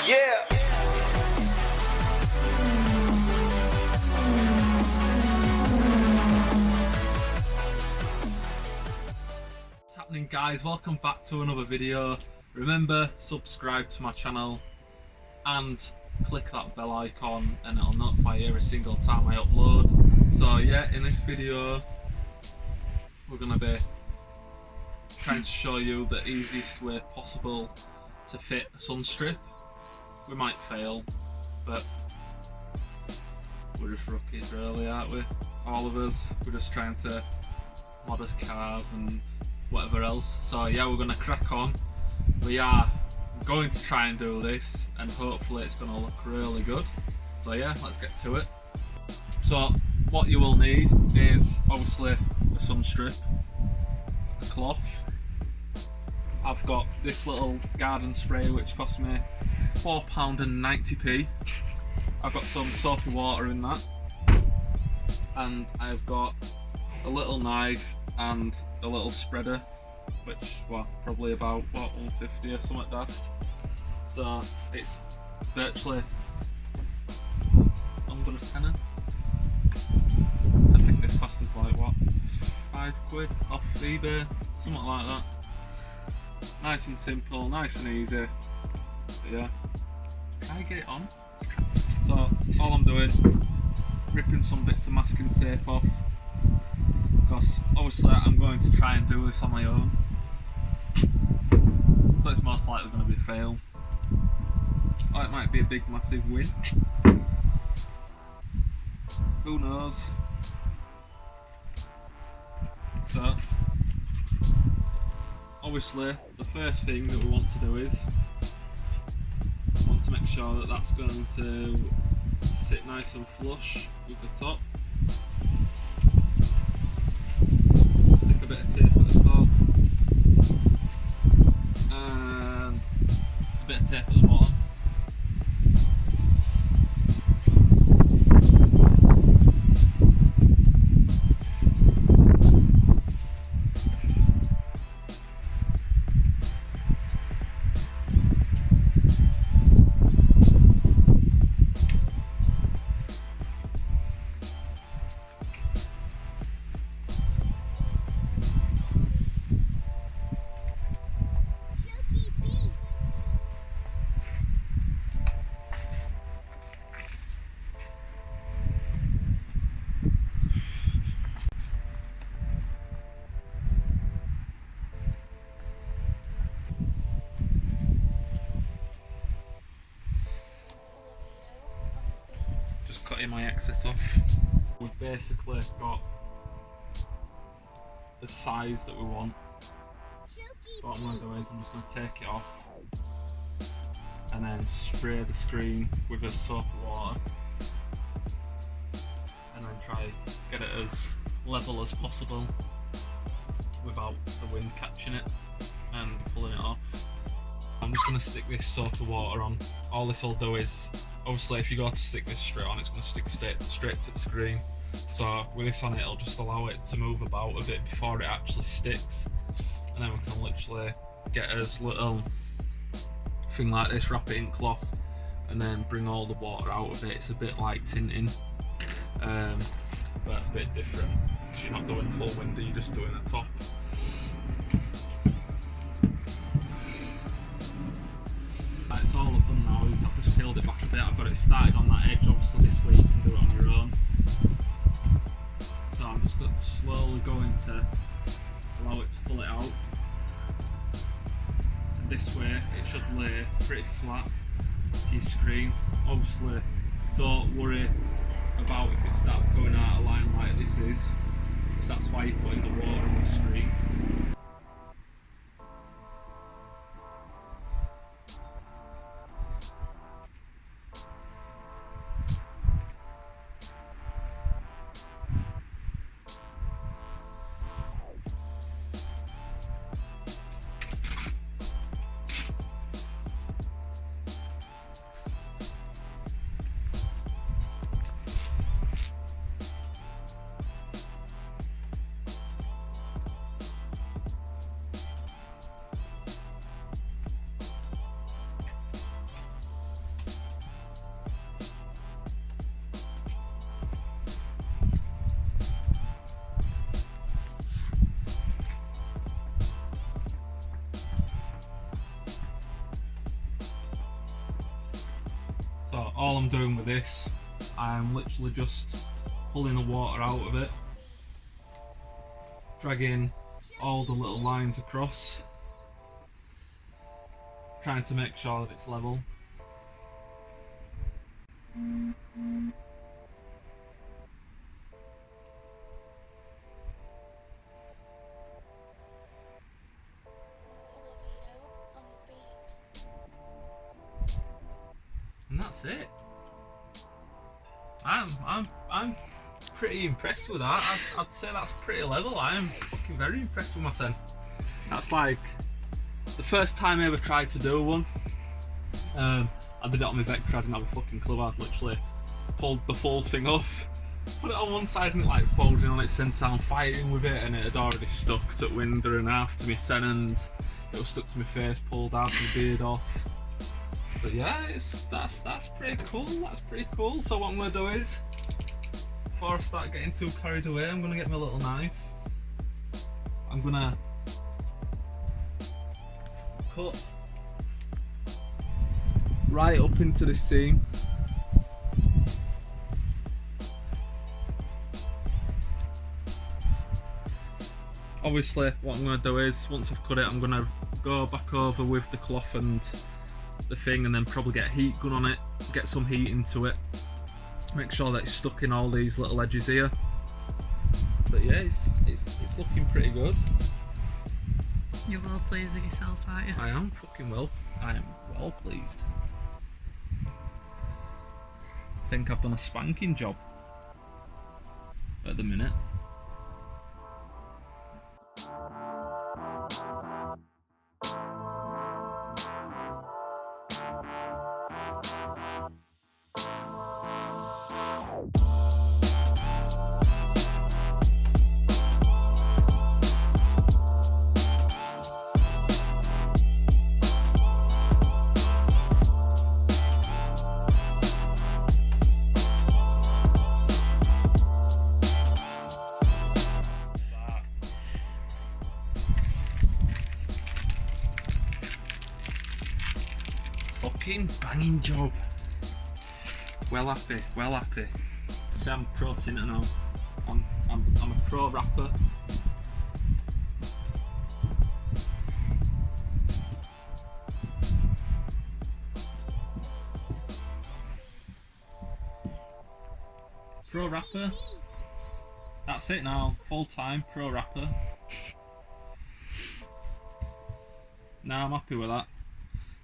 Yeah. What's happening, guys? Welcome back to another video. Remember, subscribe to my channel and click that bell icon and it'll notify you every single time I upload. So yeah, in this video we're going to be trying to show you the easiest way possible to fit a sun strip. We might fail, but we're just rookies really, aren't we? All of us, we're just trying to mod us cars and whatever else. So yeah, we're going to crack on. We are going to try and do this and hopefully it's going to look really good. So yeah, let's get to it. So what you will need is obviously a sun strip, a cloth. I've got this little garden spray which cost me £4.90. I've got some soapy water in that, and I've got a little knife and a little spreader, which probably about 150 or something daft. So it's virtually under a tenner. I think this cost us like £5 off eBay, something like that. Nice and simple, nice and easy. But yeah, can I get it on? So all I'm doing, ripping some bits of masking tape off, because obviously I'm going to try and do this on my own. So it's most likely going to be a fail. Or it might be a big massive win. Who knows? So obviously the first thing that we want to do is to make sure that that's going to sit nice and flush with the top. Stick a bit of tape at the top and a bit of tape at the bottom. Cutting my excess off. We've basically got the size that we want. What I'm going to do is I'm just going to take it off and then spray the screen with a soap and water and then try get it as level as possible without the wind catching it and pulling it off. I'm just going to stick this soap and water on. All this will do is, obviously if you go to stick this straight on, it's going to stick straight to the screen. So with this on it, it'll just allow it to move about a bit before it actually sticks. And then we can literally get us little thing like this, wrap it in cloth, and then bring all the water out of it. It's a bit like tinting, but a bit different, because you're not doing full window, you're just doing the top. That's all I've done now is I've just peeled it back a bit. I've got it started on that edge. Obviously this way you can do it on your own. So I'm just slowly going to allow it to pull it out. And this way it should lay pretty flat to your screen. Obviously don't worry about if it starts going out of line like this is, because that's why you're putting the water on the screen. all I'm doing with this, I'm literally just pulling the water out of it, dragging all the little lines across, trying to make sure that it's level. And that's it. I'm pretty impressed with that. I'd say that's pretty level. I am fucking very impressed with myself. That's like the first time I ever tried to do one. I did it on my Vector. I didn't have a fucking clue. I literally pulled the full thing off, put it on one side, and it like folded on its end, sound fighting with it, and it had already stuck to winder and half to my sen, and it was stuck to my face, pulled half my beard off. But yeah, that's pretty cool. That's pretty cool. So what I'm gonna do is, before I start getting too carried away, I'm gonna get my little knife. I'm gonna cut right up into the seam. Obviously, what I'm gonna do is, once I've cut it, I'm gonna go back over with the cloth and the thing, and then probably get a heat gun on it, get some heat into it, make sure that it's stuck in all these little edges here. But yeah, it's looking pretty good. You're well pleased with yourself, aren't you? I am fucking well. I am well pleased. I think I've done a spanking job at the minute. Fucking banging job. Well happy, well happy. Say I'm pro tinter now. I'm a pro rapper. Pro rapper. That's it now. Full time pro rapper. Now I'm happy with that.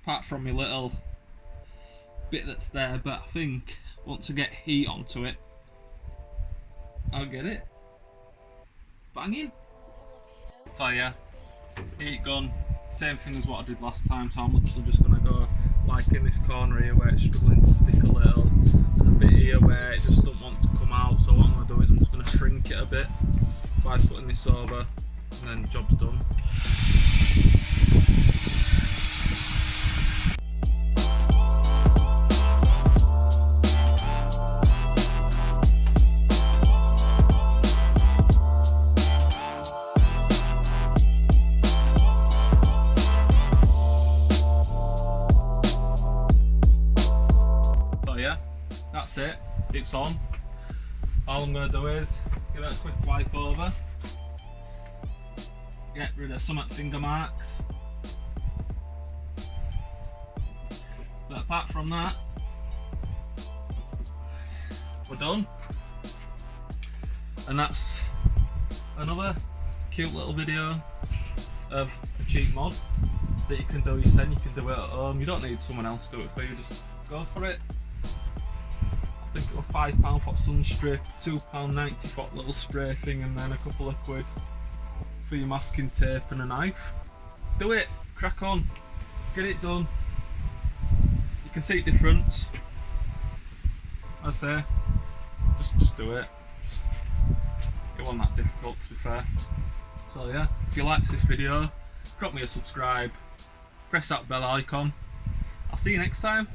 Apart from my little bit that's there, but I think once I get heat onto it, I'll get it banging. So yeah, heat gun, same thing as what I did last time, so I'm literally just going to go like in this corner here where it's struggling to stick a little, and a bit here where it just doesn't want to come out. So what I'm going to do is I'm just going to shrink it a bit by putting this over, and then job's done. That's it, it's on. All I'm going to do is give it a quick wipe over, get rid of some finger marks, but apart from that, we're done. And that's another cute little video of a cheap mod that you can do yourself. You can do it at home, you don't need someone else to do it for you, just go for it. I think it was £5 for sun strip, £2.90 for a little spray thing, and then a couple of quid for your masking tape and a knife. Do it, crack on, get it done. You can see difference. I say, just do it. It wasn't that difficult, to be fair. So yeah, if you liked this video, drop me a subscribe, press that bell icon. I'll see you next time.